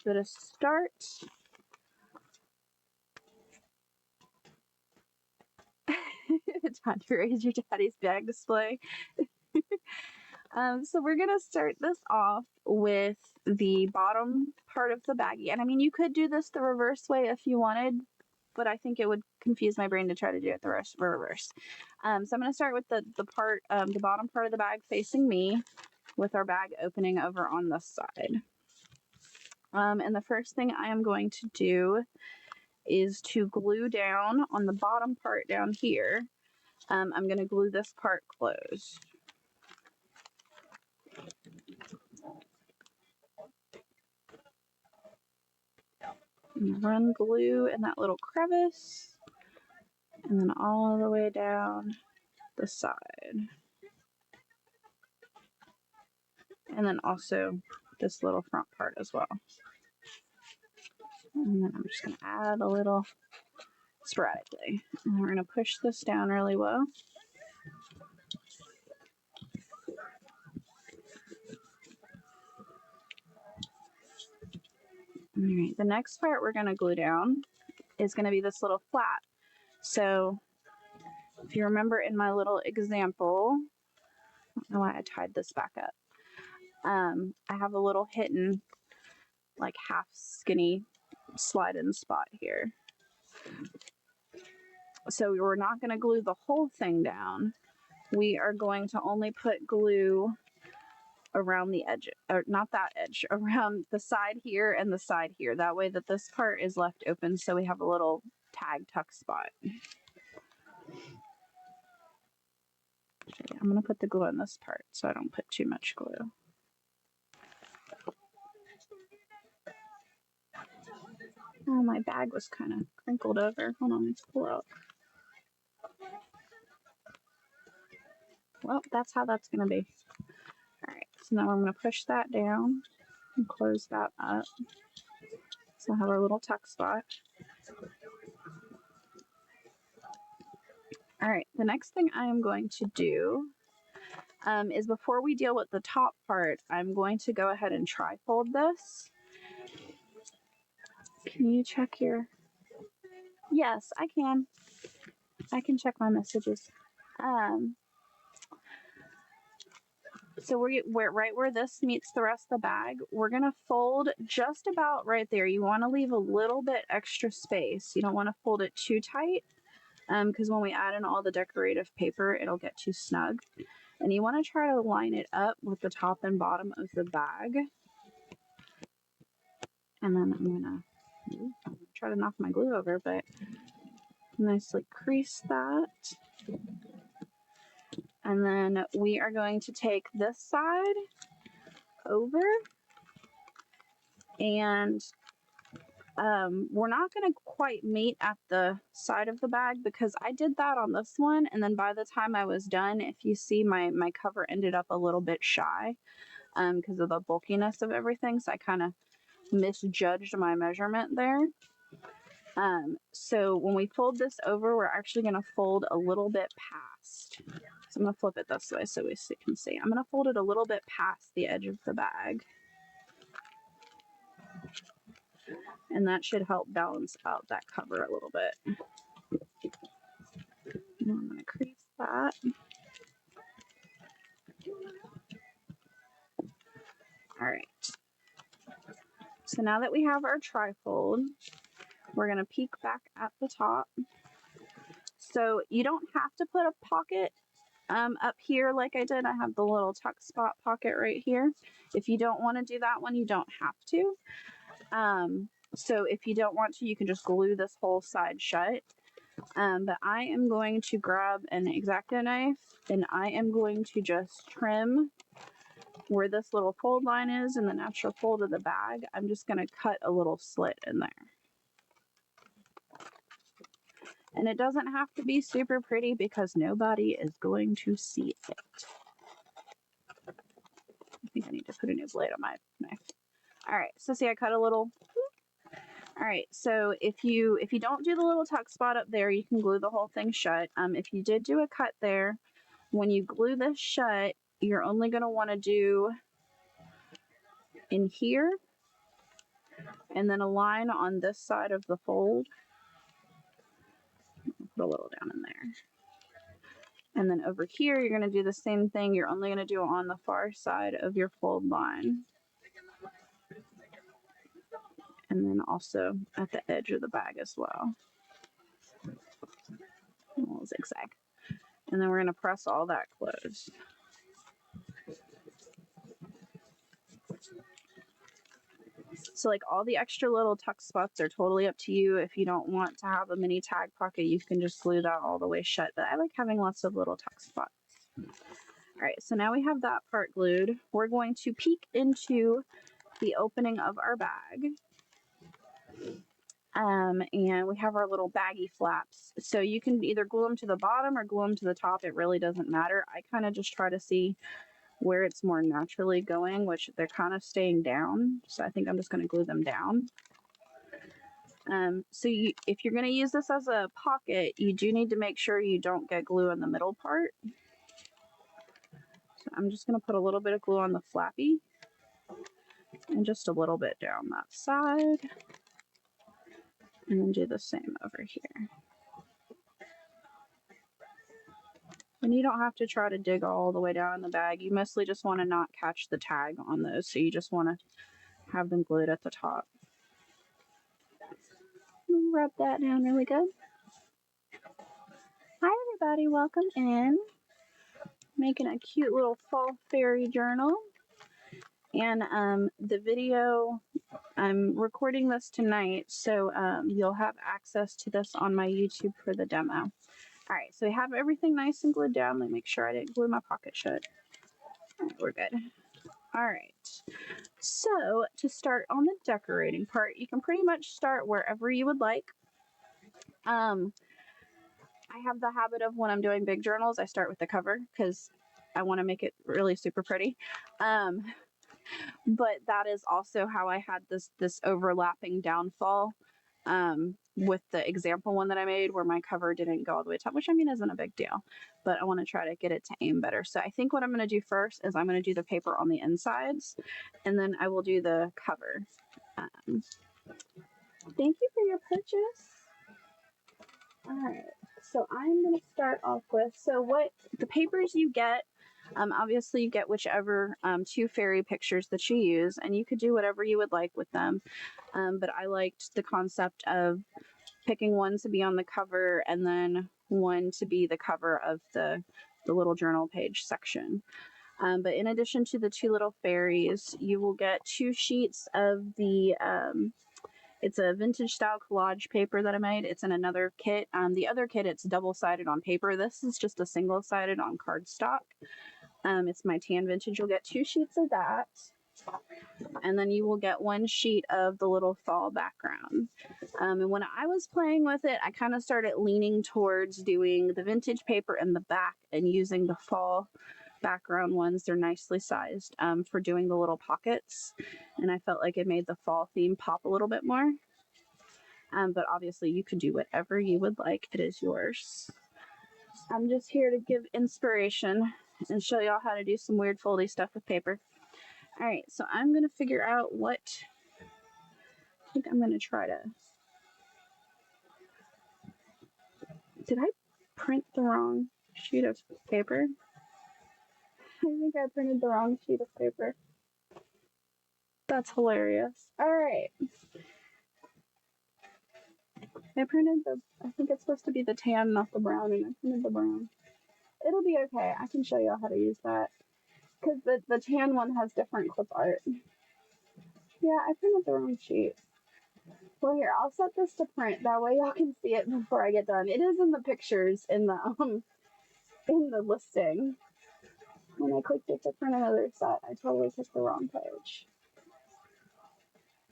give it a start. Time to raise your daddy's bag display. So we're going to start this off with the bottom part of the baggie. And I mean, you could do this the reverse way if you wanted, but I think it would confuse my brain to try to do it the reverse. So I'm going to start with the bottom part of the bag facing me, with our bag opening over on this side. And the first thing I am going to do is to glue down on the bottom part down here. I'm going to glue this part closed. Run glue in that little crevice, and then all the way down the side. And then also this little front part as well. And then I'm just going to add a little sporadically. And we're going to push this down really well. All right, the next part we're going to glue down is going to be this little flap. So if you remember in my little example, I don't know why I tied this back up. I have a little hidden, like half skinny slide-in spot here. So we're not going to glue the whole thing down. We are going to only put glue around the edge, or not that edge, around the side here and the side here. That way that this part is left open so we have a little tag tuck spot. I'm going to put the glue on this part so I don't put too much glue. Oh, my bag was kind of crinkled over. Hold on, let's pull out. Well, that's how that's going to be. All right, so now I'm going to push that down and close that up. So I have our little tuck spot. All right, the next thing I am going to do is before we deal with the top part, I'm going to go ahead and tri-fold this. Can you check your... Yes, I can. I can check my messages. So we're right where this meets the rest of the bag, we're going to fold just about right there. You want to leave a little bit extra space. You don't want to fold it too tight because when we add in all the decorative paper, it'll get too snug. And you want to try to line it up with the top and bottom of the bag. And then I'm going to try to knock my glue over, but nicely crease that. And then we are going to take this side over, and we're not going to quite meet at the side of the bag because I did that on this one, and then by the time I was done, if you see, my cover ended up a little bit shy because of the bulkiness of everything, so I kind of misjudged my measurement there. So when we fold this over, we're actually going to fold a little bit past. So I'm going to flip it this way so we can see. I'm going to fold it a little bit past the edge of the bag. And that should help balance out that cover a little bit. And I'm going to crease that. All right. So now that we have our tri-fold, we're going to peek back at the top. So you don't have to put a pocket up here like I did. I have the little tuck spot pocket right here. If you don't want to do that one, you don't have to. So if you don't want to, you can just glue this whole side shut. But I am going to grab an X-Acto knife and I am going to just trim where this little fold line is in the natural fold of the bag. I'm just going to cut a little slit in there. And it doesn't have to be super pretty because nobody is going to see it. I think I need to put a new blade on my knife. All right, so see, I cut a little. All right, so if you don't do the little tuck spot up there, you can glue the whole thing shut. If you did do a cut there, when you glue this shut, you're only going to want to do in here and then a line on this side of the fold. Put a little down in there. And then over here, you're going to do the same thing. You're only going to do it on the far side of your fold line. And then also at the edge of the bag as well. A little zigzag. And then we're going to press all that closed. So like all the extra little tuck spots are totally up to you. If you don't want to have a mini tag pocket, you can just glue that all the way shut. But I like having lots of little tuck spots. All right, so now we have that part glued. We're going to peek into the opening of our bag. And we have our little baggy flaps. So you can either glue them to the bottom or glue them to the top. It really doesn't matter. I kind of just try to see where it's more naturally going, which they're kind of staying down. So I think I'm just going to glue them down. So if you're going to use this as a pocket, you do need to make sure you don't get glue in the middle part. So I'm just going to put a little bit of glue on the flappy and just a little bit down that side. And then do the same over here. And you don't have to try to dig all the way down in the bag. You mostly just want to not catch the tag on those. So you just want to have them glued at the top. Rub that down really good. Hi everybody, welcome in. Making a cute little fall fairy journal. And the video, I'm recording this tonight, so you'll have access to this on my YouTube for the demo. All right, so we have everything nice and glued down. Let me make sure I didn't glue my pocket shut. All right, we're good. All right, so to start on the decorating part, you can pretty much start wherever you would like. I have the habit of when I'm doing big journals, I start with the cover because I want to make it really super pretty. But that is also how I had this overlapping downfall with the example one that I made where my cover didn't go all the way top, which I mean isn't a big deal, but I want to try to get it to aim better. So I think what I'm going to do first is I'm going to do the paper on the insides, and then I will do the cover. Thank you for your purchase. All right, so I'm going to start off with, so what the papers you get, obviously you get whichever two fairy pictures that you use, and you could do whatever you would like with them. But I liked the concept of picking one to be on the cover and then one to be the cover of the little journal page section. But in addition to the two little fairies, you will get 2 sheets of the it's a vintage style collage paper that I made. It's in another kit. The other kit, it's double-sided on paper. This is just a single-sided on cardstock. It's my tan vintage. You'll get 2 sheets of that. And then you will get 1 sheet of the little fall background. And when I was playing with it, I kind of started leaning towards doing the vintage paper in the back and using the fall background ones. They're nicely sized for doing the little pockets, and I felt like it made the fall theme pop a little bit more. But obviously you could do whatever you would like. It is yours. I'm just here to give inspiration and show y'all how to do some weird foldy stuff with paper. All right, so I'm gonna figure out what I think I'm gonna try to. Did I print the wrong sheet of paper? I think I printed the wrong sheet of paper. That's hilarious. All right. I think it's supposed to be the tan, not the brown, and I printed the brown. It'll be okay. I can show you how to use that. Because the tan one has different clip art. Yeah, I printed the wrong sheet. Well, here, I'll set this to print. That way y'all can see it before I get done. It is in the pictures in the listing. When I clicked it to print another set, I totally picked the wrong page.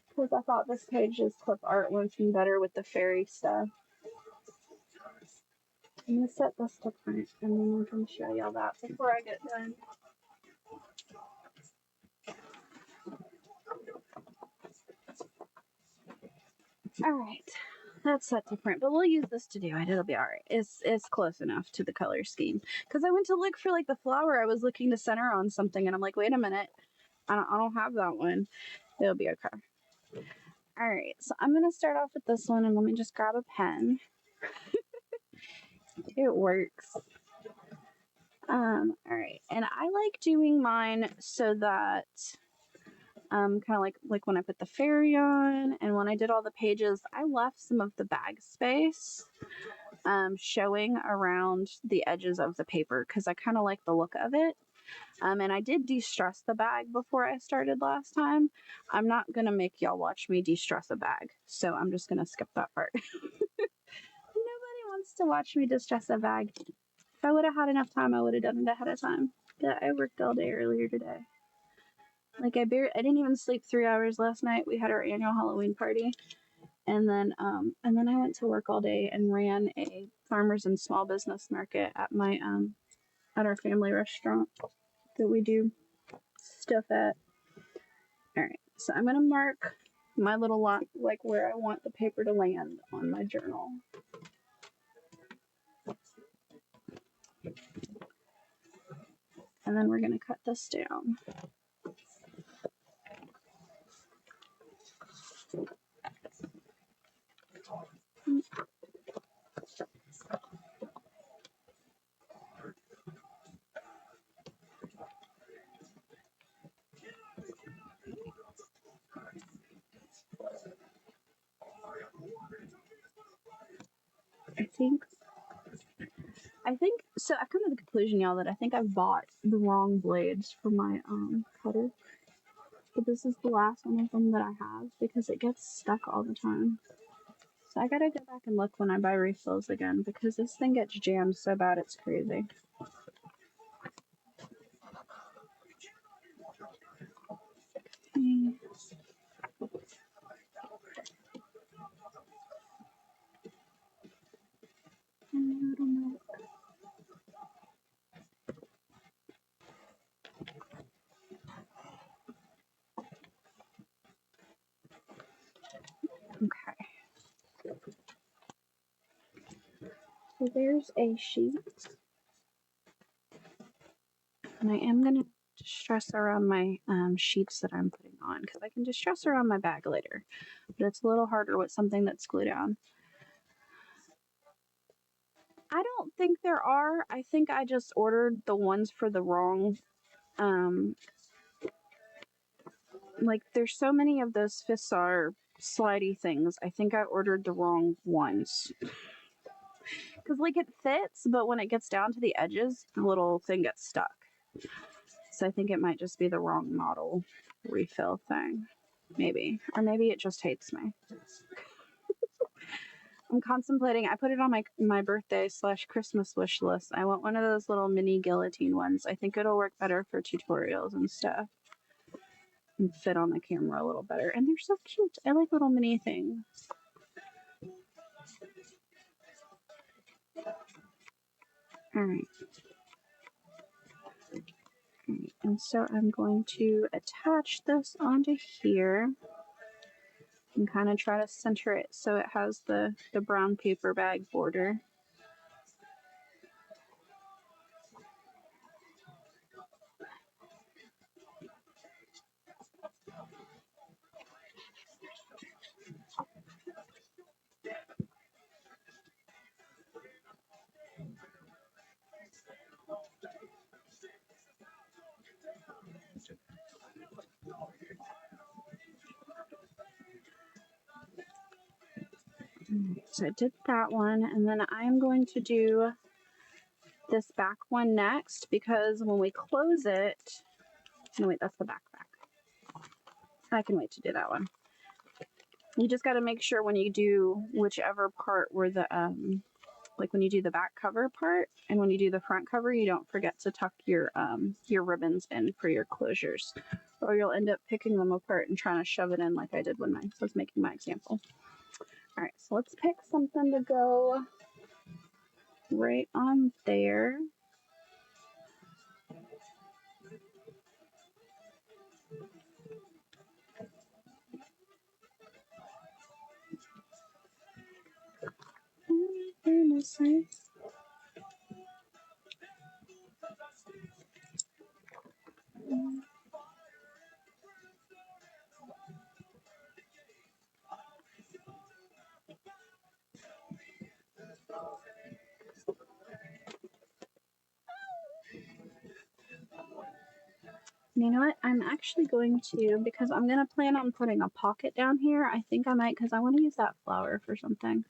Because I thought this page's clip art went better with the fairy stuff. I'm going to set this to print and then I can show y'all that before I get done. Alright, that's set to print, but we'll use this to do it. It'll be alright. It's close enough to the color scheme. Because I went to look for like the flower I was looking to center on something and I'm like, wait a minute. I don't have that one. It'll be okay. All right, so I'm going to start off with this one, and let me just grab a pen. It works. All right, and I like doing mine so that kind of like when I put the fairy on and when I did all the pages, I left some of the bag space showing around the edges of the paper because I kind of like the look of it. And I did de-stress the bag before I started last time. I'm not going to make y'all watch me de-stress a bag, so I'm just going to skip that part. Nobody wants to watch me distress a bag. If I would have had enough time, I would have done it ahead of time. But I worked all day earlier today. Like I didn't even sleep 3 hours last night. We had our annual Halloween party, and then I went to work all day and ran a farmers and small business market at my at our family restaurant that we do stuff at. All right, so I'm gonna mark my little lot like where I want the paper to land on my journal. And then we're gonna cut this down. I think so. I've come to the conclusion, y'all, that I think I've bought the wrong blades for my cutter. But this is the last one of them that I have because it gets stuck all the time. So I gotta go back and look when I buy refills again because this thing gets jammed so bad it's crazy. Okay. So there's a sheet. And I am going to distress around my sheets that I'm putting on because I can distress around my bag later. But it's a little harder with something that's glued down. I don't think there are. I think I just ordered the ones for the wrong like there's so many of those Fissar slidey things. I think I ordered the wrong ones. Because like it fits, but when it gets down to the edges, the little thing gets stuck. So I think it might just be the wrong model refill thing. Maybe. Or maybe it just hates me. I'm contemplating. I put it on my birthday / Christmas wish list. I want one of those little mini guillotine ones. I think it'll work better for tutorials and stuff. And fit on the camera a little better. And they're so cute. I like little mini things. Alright. And so I'm going to attach this onto here and kind of try to center it so it has the brown paper bag border. So I did that one, and then I'm going to do this back one next because when we close it, no wait, that's the back. I can wait to do that one. You just got to make sure when you do whichever part where the like when you do the back cover part and when you do the front cover, you don't forget to tuck your ribbons in for your closures, or you'll end up picking them apart and trying to shove it in like I did when I was making my example. All right, so let's pick something to go right on there. You know what? I'm actually going to, because I'm going to plan on putting a pocket down here. I think I might, because I want to use that flower for something.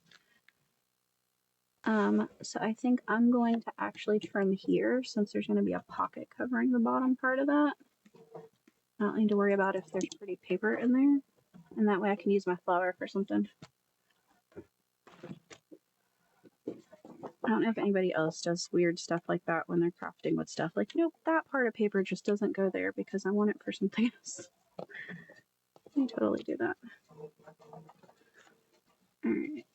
So I think I'm going to actually trim here since there's going to be a pocket covering the bottom part of that. I don't need to worry about if there's pretty paper in there. And that way I can use my flower for something. I don't know if anybody else does weird stuff like that when they're crafting with stuff. Like, nope, that part of paper just doesn't go there because I want it for something else. I totally do that. Alright.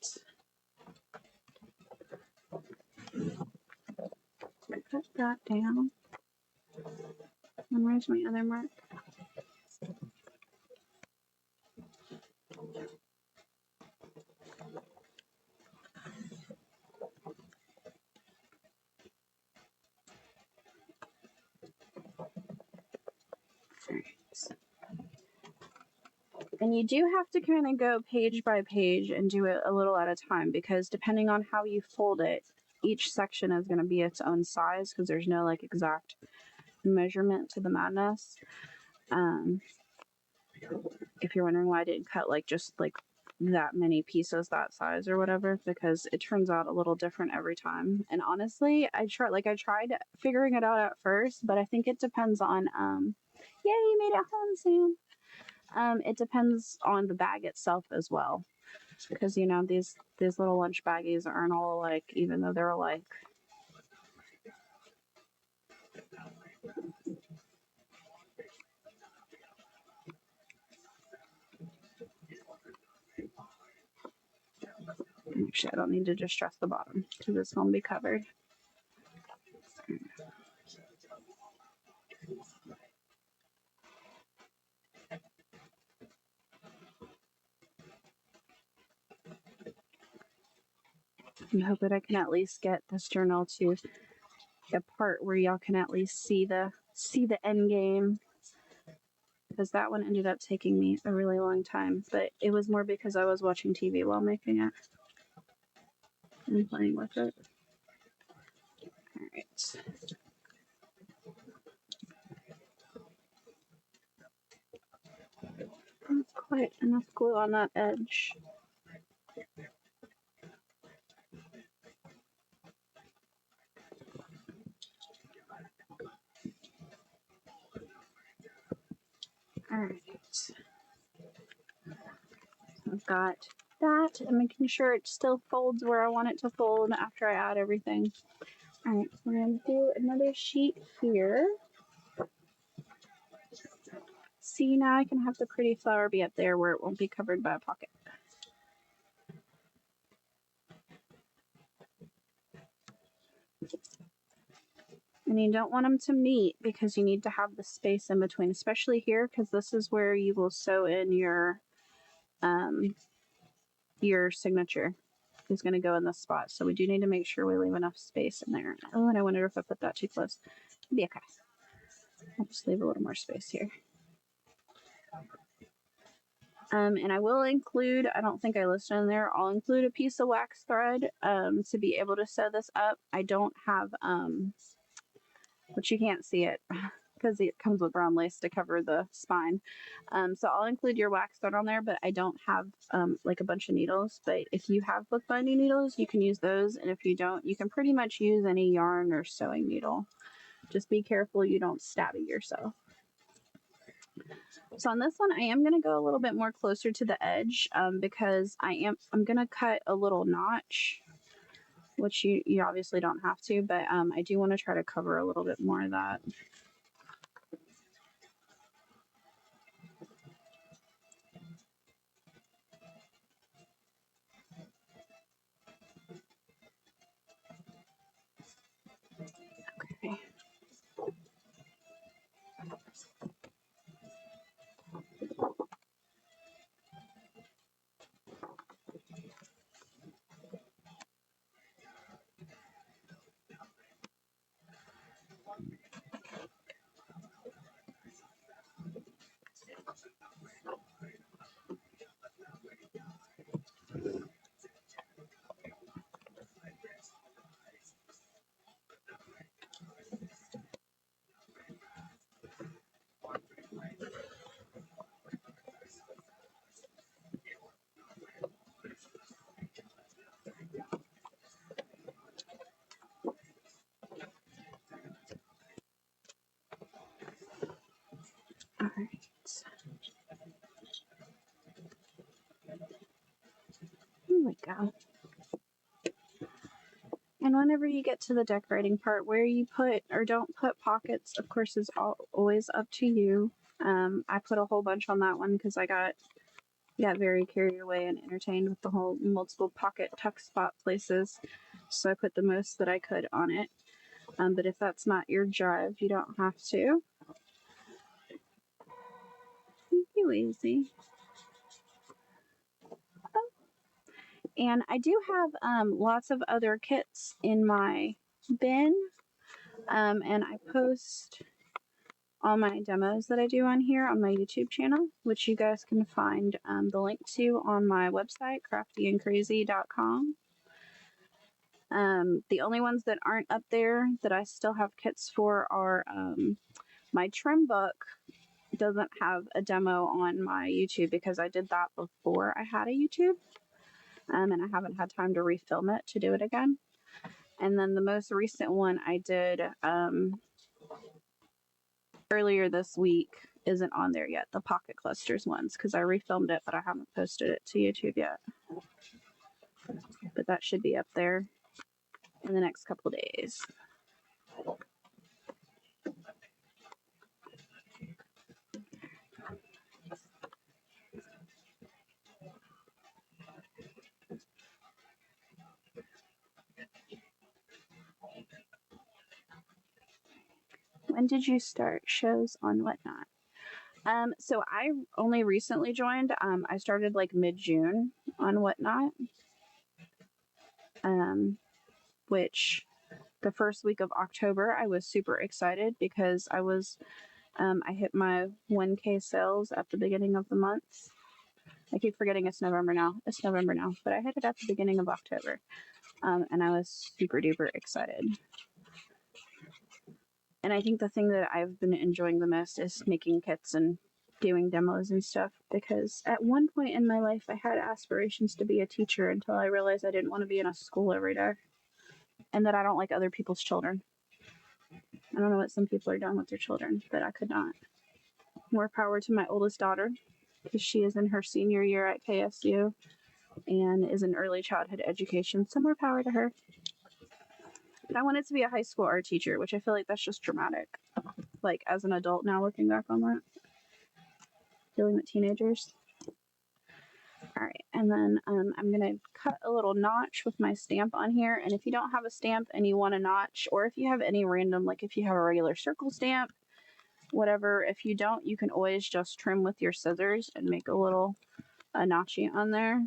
Cut that down. And where's my other mark? And you do have to kind of go page by page and do it a little at a time because depending on how you fold it, each section is going to be its own size because there's no like exact measurement to the madness. If you're wondering why I didn't cut like just like that many pieces that size or whatever, because it turns out a little different every time. And honestly, I tried figuring it out at first, but I think it depends on yay, you made it home, Sam. It depends on the bag itself as well. Because you know, these little lunch baggies aren't all alike, even though they're alike. Actually, I don't need to distress the bottom because it's going to be covered. I hope that I can at least get this journal to the part where y'all can at least see the end game, because that one ended up taking me a really long time, but it was more because I was watching TV while making it and playing with it. All right. Not quite enough glue on that edge. All right. I've got that. I'm making sure it still folds where I want it to fold after I add everything. All right, so we're going to do another sheet here. See, now I can have the pretty flower be up there where it won't be covered by a pocket. And you don't want them to meet because you need to have the space in between, especially here, because this is where you will sew in your signature is going to go in this spot. So we do need to make sure we leave enough space in there. Oh, and I wonder if I put that too close. It'll be okay. I'll just leave a little more space here. And I will include, I don't think I listed in there, I'll include a piece of wax thread to be able to sew this up. I don't have, but you can't see it because it comes with brown lace to cover the spine. So I'll include your wax thread on there, but I don't have like a bunch of needles. But if you have bookbinding needles, you can use those. And if you don't, you can pretty much use any yarn or sewing needle. Just be careful you don't stab it yourself. So on this one, I am going to go a little bit more closer to the edge because I'm going to cut a little notch, which you obviously don't have to, but I do want to try to cover a little bit more of that. Okay. There we go. And whenever you get to the decorating part, where you put or don't put pockets, of course, is always up to you. I put a whole bunch on that one because I got very carried away and entertained with the whole multiple pocket tuck spot places. So I put the most that I could on it. But if that's not your drive, you don't have to. Thank you, Easy. Oh. And I do have lots of other kits in my bin. And I post all my demos that I do on here on my YouTube channel, which you guys can find the link to on my website, craftyandcrazy.com. The only ones that aren't up there that I still have kits for are my trim book doesn't have a demo on my YouTube because I did that before I had a YouTube, and I haven't had time to refilm it to do it again. And then the most recent one I did earlier this week isn't on there yet, the pocket clusters ones, because I refilmed it, but I haven't posted it to YouTube yet. But that should be up there in the next couple days. When did you start shows on Whatnot? So I only recently joined. I started like mid-June on Whatnot. Which the first week of October I was super excited because I hit my 1K sales at the beginning of the month. I keep forgetting it's November now. It's November now, but I hit it at the beginning of October. And I was super duper excited. And I think the thing that I've been enjoying the most is making kits and doing demos and stuff, because at one point in my life I had aspirations to be a teacher until I realized I didn't want to be in a school every day and that I don't like other people's children. I don't know what some people are doing with their children, but I could not. More power to my oldest daughter, because she is in her senior year at KSU and is in early childhood education, so more power to her. But I wanted to be a high school art teacher, which I feel like that's just dramatic. Like, as an adult now, looking back on that. Dealing with teenagers. Alright, and then I'm going to cut a little notch with my stamp on here. And if you don't have a stamp and you want a notch, or if you have any random, like if you have a regular circle stamp, whatever, if you don't, you can always just trim with your scissors and make a notchy on there.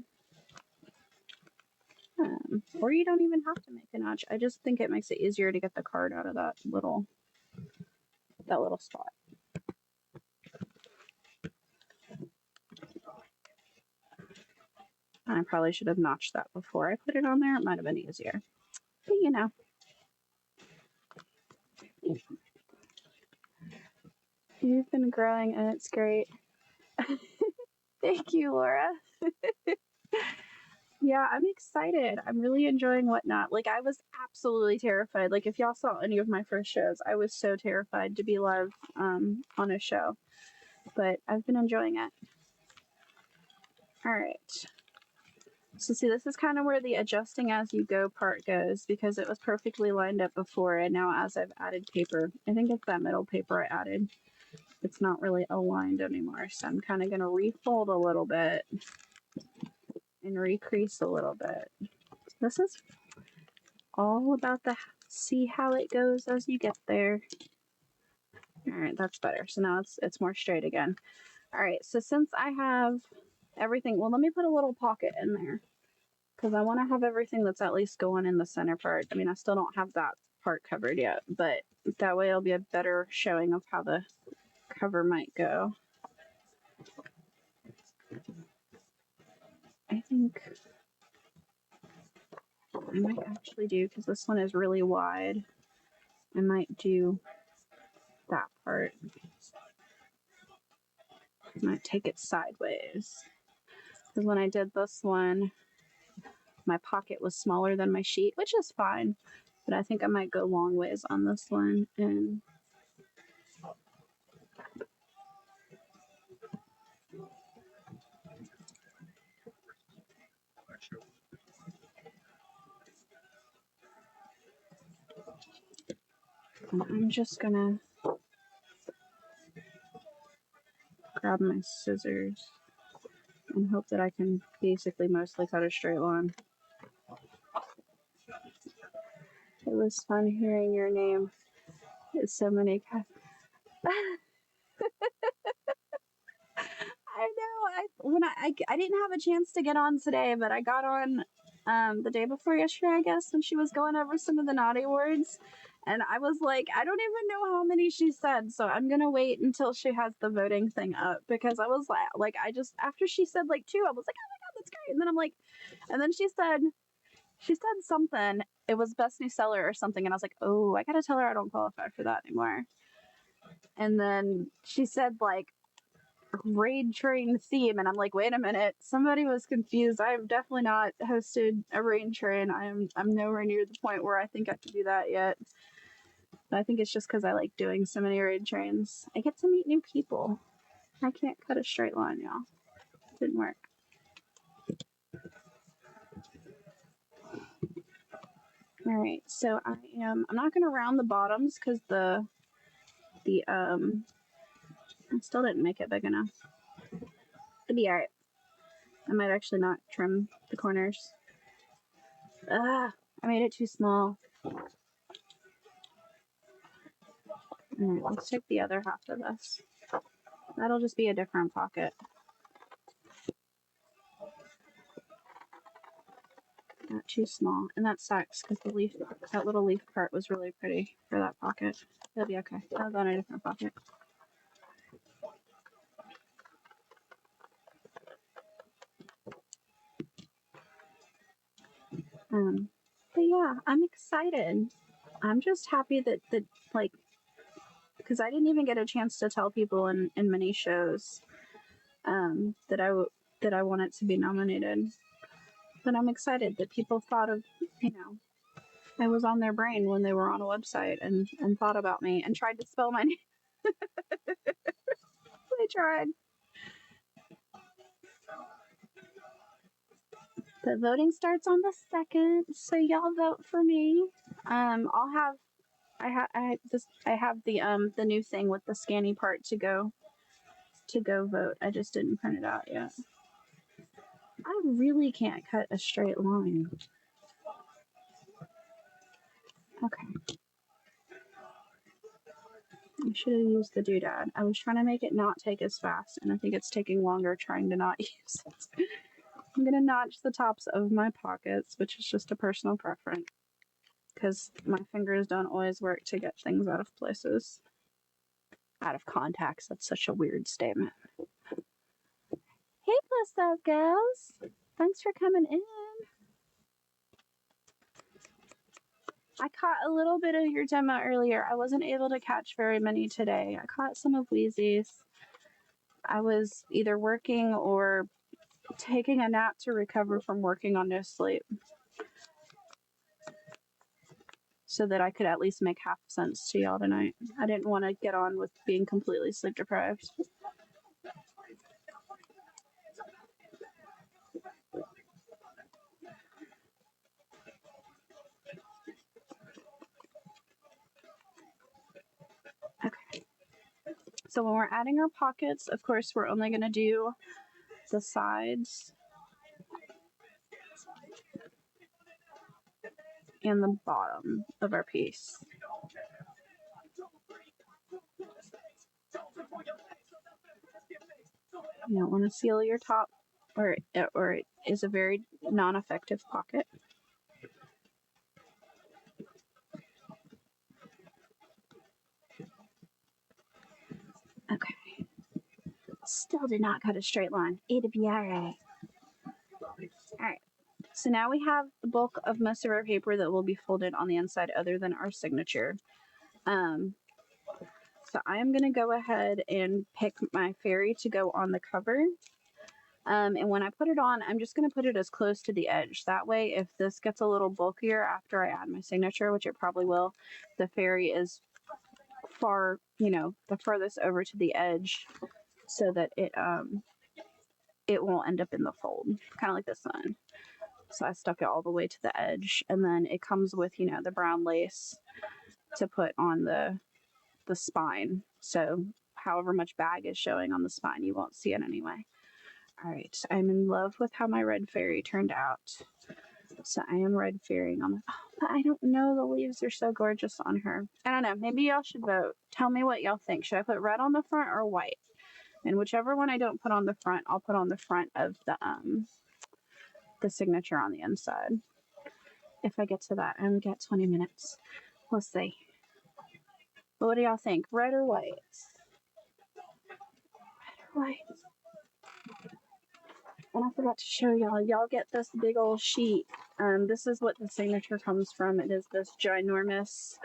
Or you don't even have to make a notch. I just think it makes it easier to get the card out of that little spot. I probably should have notched that before I put it on there. It might have been easier. But you know. You've been growing and it's great. Thank you, Laura. Yeah, I'm excited. I'm really enjoying Whatnot. Like, I was absolutely terrified. Like, if y'all saw any of my first shows, I was so terrified to be live on a show. But I've been enjoying it. Alright. So see, this is kind of where the adjusting as you go part goes, because it was perfectly lined up before, and now as I've added paper, I think it's that middle paper I added, it's not really aligned anymore. So I'm kind of going to refold a little bit and recrease a little bit. This is all about the see how it goes as you get there. All right, that's better. So now it's more straight again. All right, so since I have everything, well, let me put a little pocket in there because I want to have everything that's at least going in the center part. I mean, I still don't have that part covered yet, but that way it'll be a better showing of how the cover might go. I think I might actually do, because this one is really wide, I might do that part. I might take it sideways. Because when I did this one, my pocket was smaller than my sheet, which is fine. But I think I might go long ways on this one. And I'm just gonna grab my scissors and hope that I can basically mostly cut a straight line. It was fun hearing your name. It's so many cats. I know. I didn't have a chance to get on today, but I got on the day before yesterday, I guess, when she was going over some of the naughty words. And I was like, I don't even know how many she said, so I'm gonna wait until she has the voting thing up, because I was like I just, after she said like 2, I was like, oh my god, that's great. And then I'm like, and then she said something. It was best new seller or something, and I was like, oh, I gotta tell her I don't qualify for that anymore. And then she said like raid train theme, and I'm like, wait a minute, somebody was confused. I have definitely not hosted a raid train. I'm nowhere near the point where I think I can do that yet. But I think it's just because I like doing so many raid trains. I get to meet new people. I can't cut a straight line, y'all. Didn't work. All right, so I'm not gonna round the bottoms because I still didn't make it big enough. It'll be all right. I might actually not trim the corners. I made it too small. Alright, let's take the other half of this. That'll just be a different pocket. Not too small. And that sucks because that little leaf part was really pretty for that pocket. It'll be okay. I'll go in a different pocket. But yeah, I'm excited. I'm just happy that like, because I didn't even get a chance to tell people in many shows that I want it to be nominated. But I'm excited that people thought of, I was on their brain when they were on a website and thought about me and tried to spell my name. They tried. The voting starts on the 2nd, so y'all vote for me. I have the new thing with the scanny part to go vote. I just didn't print it out yet. I really can't cut a straight line. Okay. I should have used the doodad. I was trying to make it not take as fast, and I think it's taking longer trying to not use it. I'm gonna notch the tops of my pockets, which is just a personal preference, because my fingers don't always work to get things out of places. Out of contacts, that's such a weird statement. Hey, what's up, girls? Thanks for coming in. I caught a little bit of your demo earlier. I wasn't able to catch very many today. I caught some of Wheezy's. I was either working or taking a nap to recover from working on no sleep, so that I could at least make half sense to y'all tonight. I didn't want to get on with being completely sleep deprived. Okay. So when we're adding our pockets, of course, we're only going to do the sides and the bottom of our piece. You don't want to seal your top, or it is a very non-effective pocket. Okay. Still did not cut a straight line. It'll be alright. Alright. So now we have the bulk of most of our paper that will be folded on the inside other than our signature. So I am going to go ahead and pick my fairy to go on the cover. And when I put it on, I'm just going to put it as close to the edge. That way, if this gets a little bulkier after I add my signature, which it probably will, the fairy is far, the furthest over to the edge, so that it won't end up in the fold, kind of like this one. So I stuck it all the way to the edge, and then it comes with, the brown lace to put on the spine. So however much bag is showing on the spine, you won't see it anyway. All right, I'm in love with how my red fairy turned out. So I am red fairying on the, oh, but I don't know, the leaves are so gorgeous on her. I don't know, maybe y'all should vote. Tell me what y'all think. Should I put red on the front or white? And whichever one I don't put on the front, I'll put on the front of the signature on the inside. If I get to that, I only got 20 minutes. Let's see. What do y'all think? Red or white? Red or white? And I forgot to show y'all. Y'all get this big old sheet. This is what the signature comes from. It is this ginormous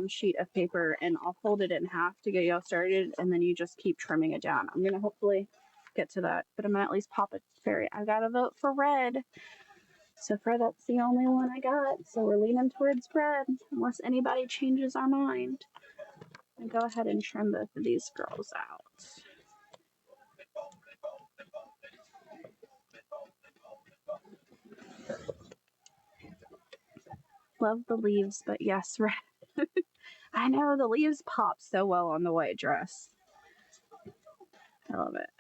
sheet of paper, and I'll fold it in half to get y'all started, and then you just keep trimming it down. I'm gonna hopefully get to that, but I'm gonna at least pop a fairy. I gotta vote for red. So far, that's the only one I got. So we're leaning towards red, unless anybody changes our mind. And go ahead and trim both of these girls out. Love the leaves, but yes, red. I know, the leaves pop so well on the white dress. I love it.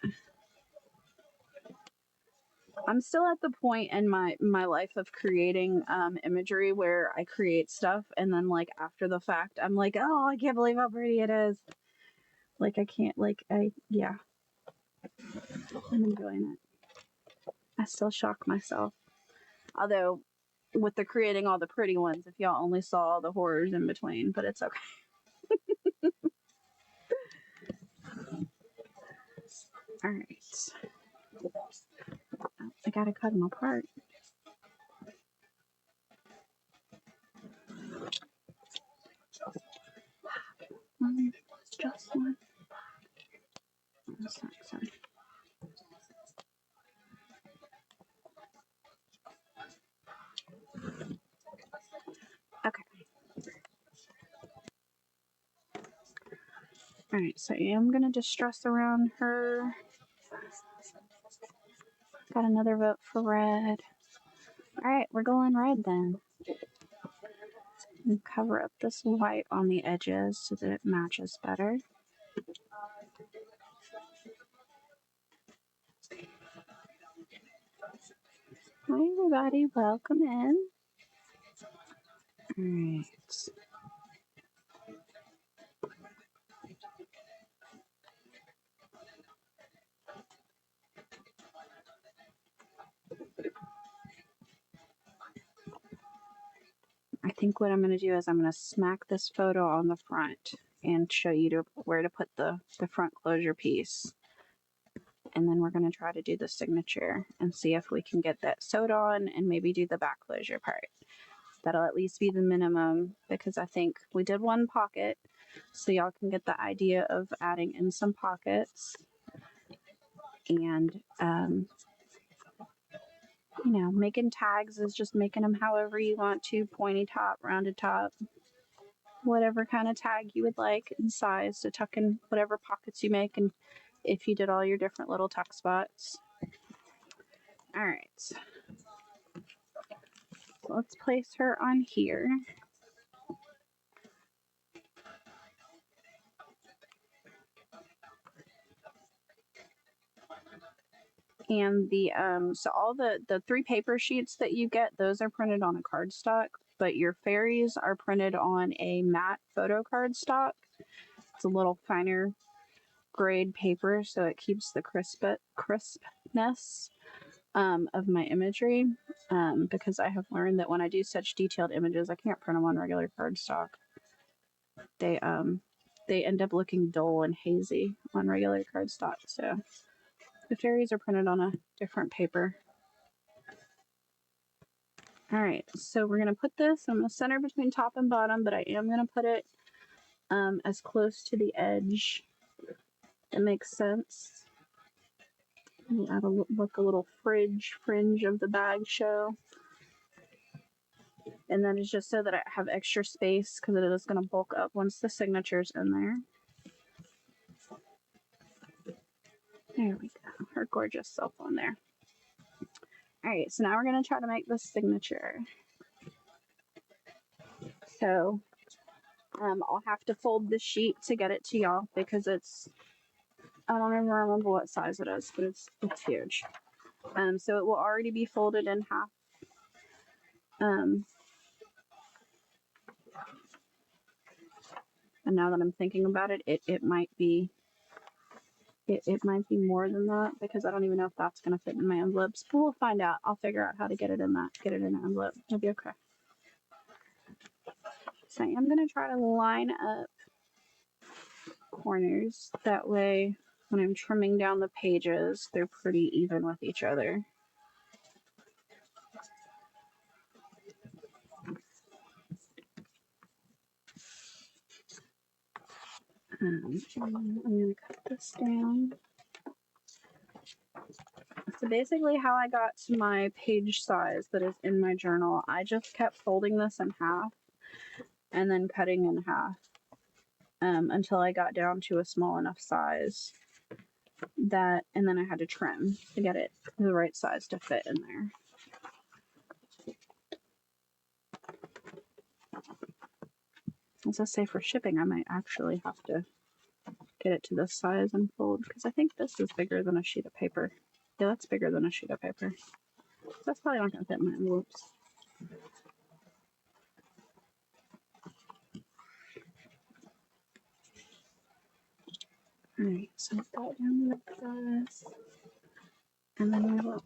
I'm still at the point in my life of creating imagery where I create stuff and then like after the fact I'm like, oh, I can't believe how pretty it is. Like I can't, like yeah. I'm enjoying it. I still shock myself. Although with the creating all the pretty ones, if y'all only saw all the horrors in between, but it's okay. All right. Oh, I gotta cut them apart. Just one. Sorry. Okay. All right, so I am gonna distress around her. Got another vote for red. All right, we're going red then. And cover up this white on the edges so that it matches better. Hi everybody, welcome in. All right. I think what I'm going to do is I'm going to smack this photo on the front and show you where to put the front closure piece. And then we're going to try to do the signature and see if we can get that sewed on and maybe do the back closure part. That'll at least be the minimum because I think we did one pocket, so y'all can get the idea of adding in some pockets. And, you know, making tags is just making them however you want to, pointy top, rounded top, whatever kind of tag you would like in size to tuck in whatever pockets you make, and if you did all your different little tuck spots. All right, so let's place her on here. And the so all the 3 paper sheets that you get, those are printed on a cardstock, but your fairies are printed on a matte photo cardstock. It's a little finer grade paper, so it keeps the crispness of my imagery, because I have learned that when I do such detailed images, I can't print them on regular cardstock. They end up looking dull and hazy on regular cardstock. So the fairies are printed on a different paper. All right, so we're gonna put this. I'm gonna center between top and bottom, but I am gonna put it as close to the edge. It makes sense. Add a little fringe of the bag show. And that is just so that I have extra space because it is going to bulk up once the signature's in there. There we go. Her gorgeous self on there. All right, so now we're going to try to make this signature. So I'll have to fold the sheet to get it to y'all because it's, I don't even remember what size it is, but it's huge. So it will already be folded in half. And now that I'm thinking about it, it might be more than that because I don't even know if that's gonna fit in my envelopes. But we'll find out. I'll figure out how to get it in an envelope. It'll be okay. So I am gonna try to line up corners. That way when I'm trimming down the pages, they're pretty even with each other. I'm gonna cut this down. So basically how I got to my page size that is in my journal, I just kept folding this in half and then cutting in half until I got down to a small enough size that, and then I had to trim to get it the right size to fit in there. As I say, for shipping, I might actually have to get it to this size and fold because I think this is bigger than a sheet of paper. Yeah, that's bigger than a sheet of paper. That's probably not going to fit in my envelopes. Alright, so put that down like this. And then I will.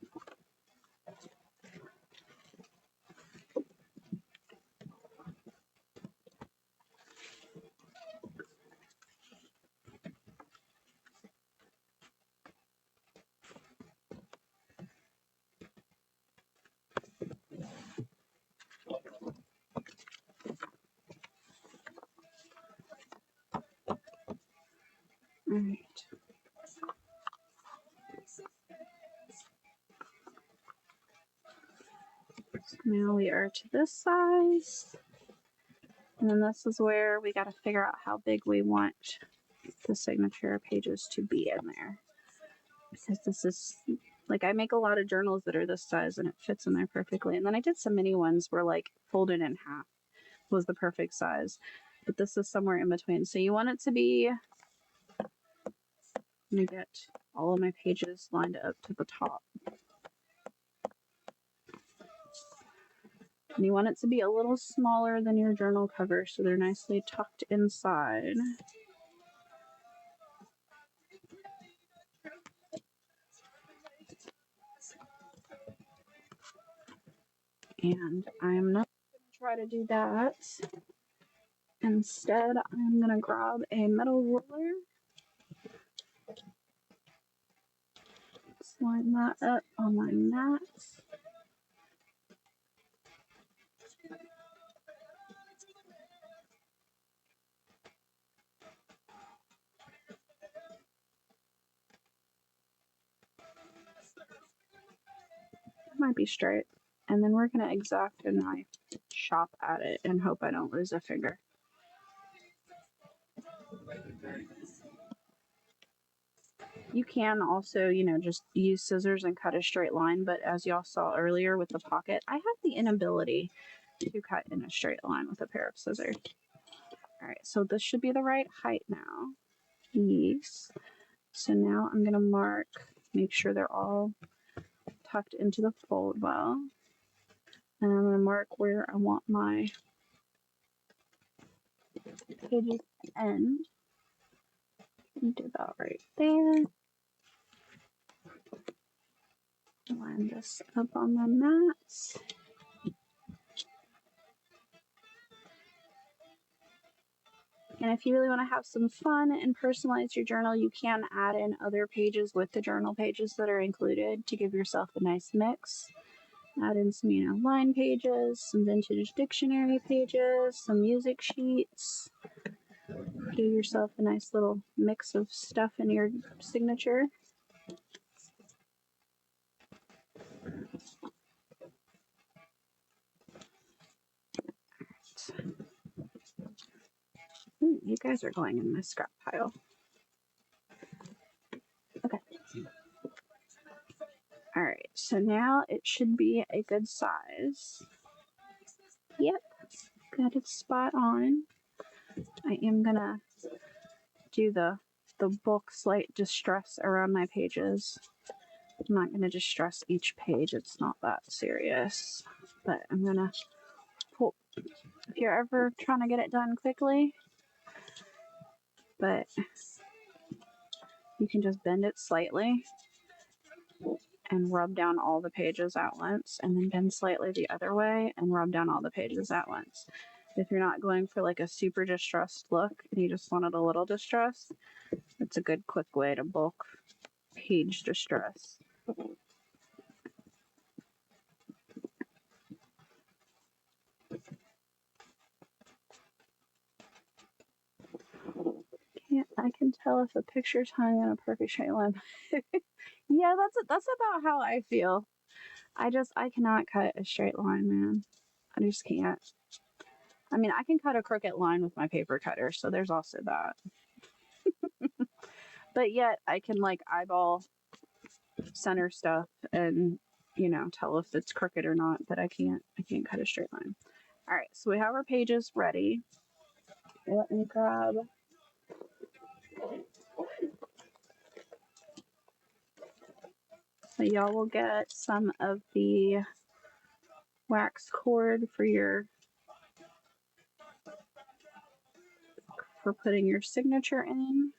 Alright. Now we are to this size. And then this is where we got to figure out how big we want the signature pages to be in there. Because this is, like, I make a lot of journals that are this size and it fits in there perfectly. And then I did some mini ones where, like, folded in half was the perfect size. But this is somewhere in between. So you want it to be, I'm going to get all of my pages lined up to the top. And you want it to be a little smaller than your journal cover so they're nicely tucked inside. And I'm not going to try to do that. Instead, I'm going to grab a metal ruler, line that up on my mat. It might be straight. And then we're going to X-Acto knife chop at it and hope I don't lose a finger. You can also, you know, just use scissors and cut a straight line, but as y'all saw earlier with the pocket, I have the inability to cut in a straight line with a pair of scissors. Alright, so this should be the right height now. Yes. So now I'm going to mark, make sure they're all tucked into the fold well. And I'm going to mark where I want my pages to end. Do that right there. Line this up on the mat. And if you really want to have some fun and personalize your journal, you can add in other pages with the journal pages that are included to give yourself a nice mix. Add in some, you know, line pages, some vintage dictionary pages, some music sheets. Give yourself a nice little mix of stuff in your signature. You guys are going in my scrap pile. Okay. Alright, so now it should be a good size. Yep, got it spot on. I am gonna do the bulk slight distress around my pages. I'm not gonna distress each page, it's not that serious. But I'm gonna pull, if you're ever trying to get it done quickly, but you can just bend it slightly and rub down all the pages at once, and then bend slightly the other way and rub down all the pages at once. If you're not going for like a super distressed look and you just wanted a little distress, it's a good quick way to bulk page distress. I can tell if a picture's hung in a perfect straight line. Yeah, that's about how I feel. I cannot cut a straight line, man. I just can't. I mean, I can cut a crooked line with my paper cutter, so there's also that. But yet, I can like eyeball center stuff and, you know, tell if it's crooked or not, but I can't cut a straight line. All right, so we have our pages ready. Let me grab. So y'all will get some of the wax cord for putting your signature in.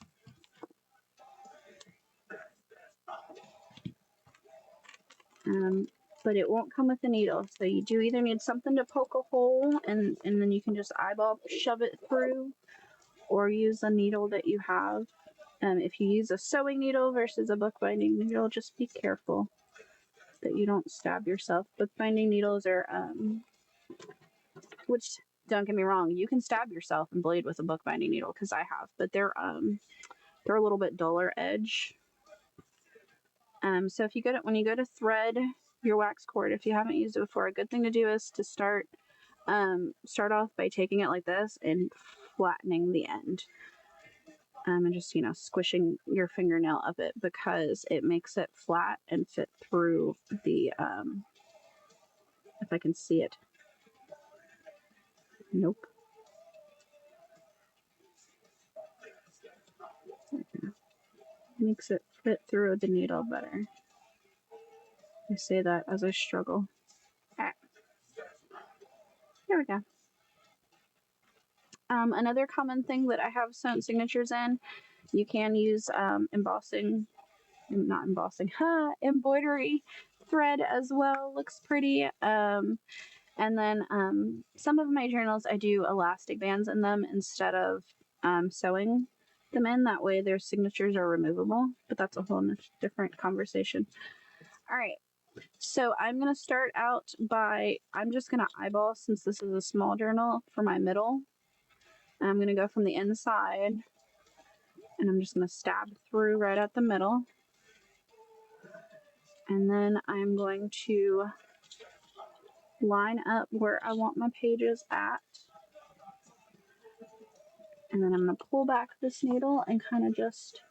But it won't come with a needle. So you do either need something to poke a hole and then you can just eyeball shove it through, or use a needle that you have. If you use a sewing needle versus a bookbinding needle, just be careful that you don't stab yourself. Bookbinding needles are, which don't get me wrong, you can stab yourself and bleed with a bookbinding needle, because I have, but they're a little bit duller edge. So if you when you go to thread your wax cord, if you haven't used it before, a good thing to do is to start off by taking it like this and flattening the end. And just, you know, squishing your fingernail up it, because it makes it flat and fit through the, if I can see it. Nope. Makes it fit through the needle better. I say that as I struggle. Alright. Here we go. Another common thing that I have sewn signatures in, you can use embroidery thread as well. Looks pretty. And then some of my journals, I do elastic bands in them instead of sewing them in. That way their signatures are removable, but that's a whole different conversation. All right. So I'm going to start out by, I'm just going to eyeball, since this is a small journal, for my middle. I'm going to go from the inside, and I'm just going to stab through right at the middle. And then I'm going to line up where I want my pages at. And then I'm going to pull back this needle and kind of just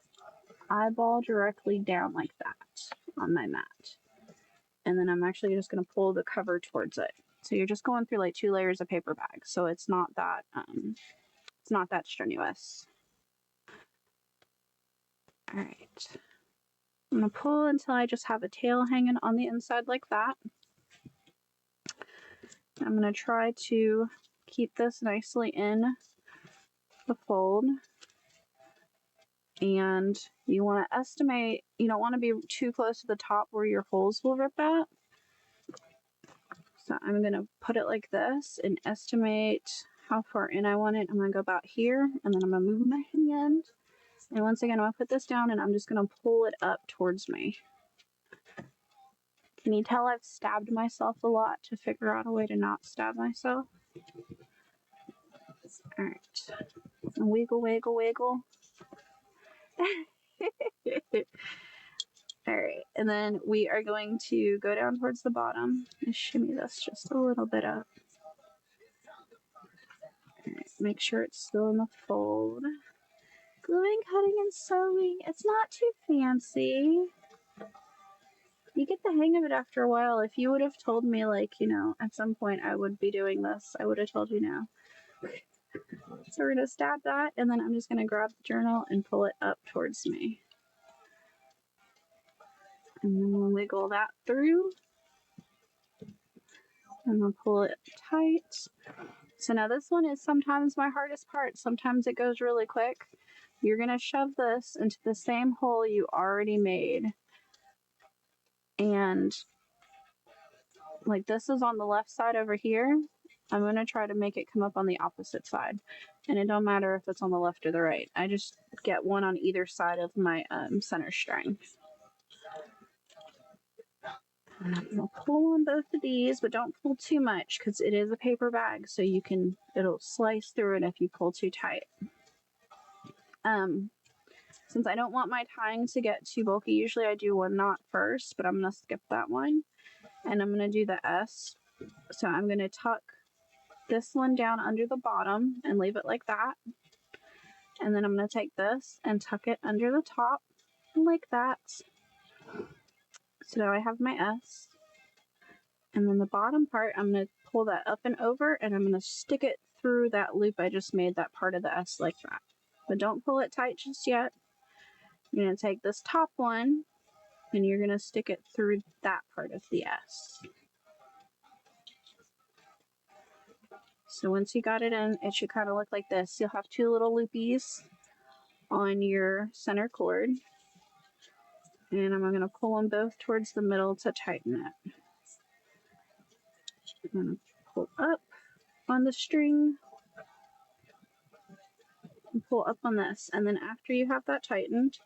eyeball directly down like that on my mat. And then I'm actually just going to pull the cover towards it. So you're just going through like 2 layers of paper bag. So it's not that strenuous. All right. I'm going to pull until I just have a tail hanging on the inside like that. I'm going to try to keep this nicely in the fold. And you want to estimate, you don't want to be too close to the top where your holes will rip at. So I'm going to put it like this and estimate how far in I want it. I'm going to go about here, and then I'm going to move my hand. And once again, I'm going to put this down, and I'm just going to pull it up towards me. Can you tell I've stabbed myself a lot to figure out a way to not stab myself? All right. And wiggle, wiggle, wiggle. All right. And then we are going to go down towards the bottom and shimmy this just a little bit up. All right. Make sure it's still in the fold. Gluing, cutting, and sewing. It's not too fancy. You get the hang of it after a while. If you would have told me, like, you know, at some point I would be doing this, I would have told you now. So we're going to stab that, and then I'm just going to grab the journal and pull it up towards me. And then we'll wiggle that through. And we'll pull it tight. So now this one is sometimes my hardest part. Sometimes it goes really quick. You're going to shove this into the same hole you already made. And like this is on the left side over here. I'm going to try to make it come up on the opposite side. And it don't matter if it's on the left or the right. I just get one on either side of my center string. And I'm going to pull on both of these, but don't pull too much because it is a paper bag, so it'll slice through it if you pull too tight. Since I don't want my tying to get too bulky, usually I do one knot first, but I'm going to skip that one. And I'm going to do the S. So I'm going to tuck this one down under the bottom and leave it like that. And then I'm going to take this and tuck it under the top like that. So now I have my S. And then the bottom part, I'm going to pull that up and over, and I'm going to stick it through that loop I just made, that part of the S like that. But don't pull it tight just yet. You're going to take this top one, and you're going to stick it through that part of the S. So once you got it in, it should kind of look like this. You'll have two little loopies on your center cord. And I'm going to pull them both towards the middle to tighten it. I'm going to pull up on the string and pull up on this. And then after you have that tightened,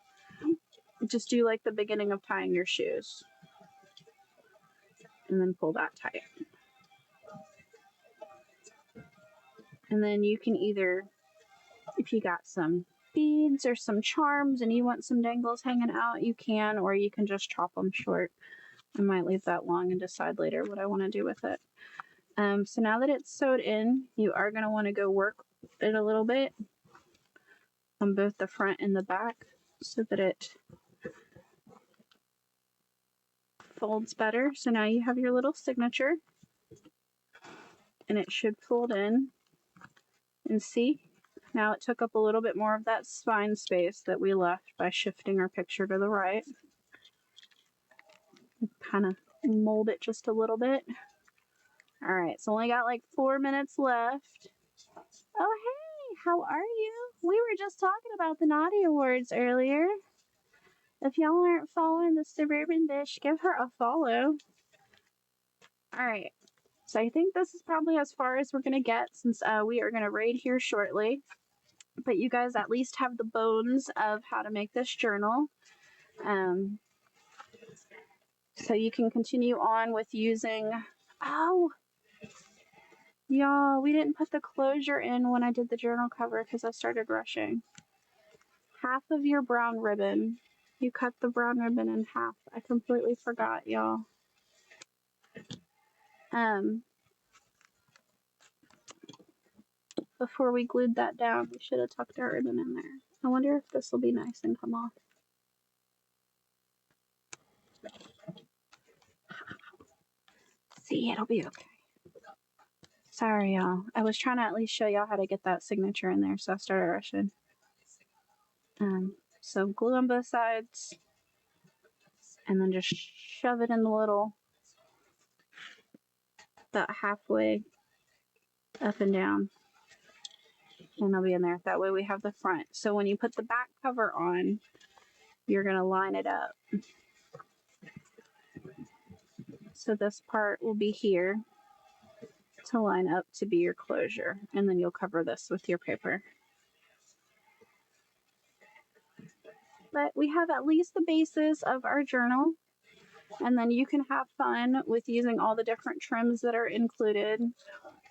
just do like the beginning of tying your shoes. And then pull that tight. And then you can either, if you got some beads or some charms and you want some dangles hanging out, you can, or you can just chop them short. I might leave that long and decide later what I want to do with it. So now that it's sewed in, you are going to want to go work it a little bit on both the front and the back so that it folds better. So now you have your little signature, and it should fold in. And see, now it took up a little bit more of that spine space that we left by shifting our picture to the right. Kind of mold it just a little bit. All right, so only got like 4 minutes left. Oh, hey, how are you? We were just talking about the Naughty Awards earlier. If y'all aren't following the Suburban Dish, give her a follow. All right, so I think this is probably as far as we're going to get since we are going to raid here shortly. But you guys at least have the bones of how to make this journal. So you can continue on with using, oh, y'all, we didn't put the closure in when I did the journal cover because I started rushing. Half of your brown ribbon. You cut the brown ribbon in half. I completely forgot, y'all. Before we glued that down, we should have tucked our ribbon in there. I wonder if this will be nice and come off. See, it'll be okay. Sorry, y'all. I was trying to at least show y'all how to get that signature in there, so I started rushing. So glue on both sides, and then just shove it in the little, that halfway up and down, and it'll be in there. That way we have the front. So when you put the back cover on, you're going to line it up. So this part will be here to line up to be your closure, and then you'll cover this with your paper. But we have at least the basis of our journal, and then you can have fun with using all the different trims that are included.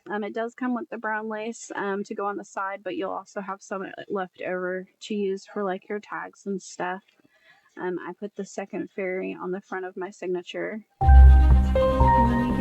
It does come with the brown lace to go on the side, but you'll also have some left over to use for like your tags and stuff. I put the second fairy on the front of my signature. And then you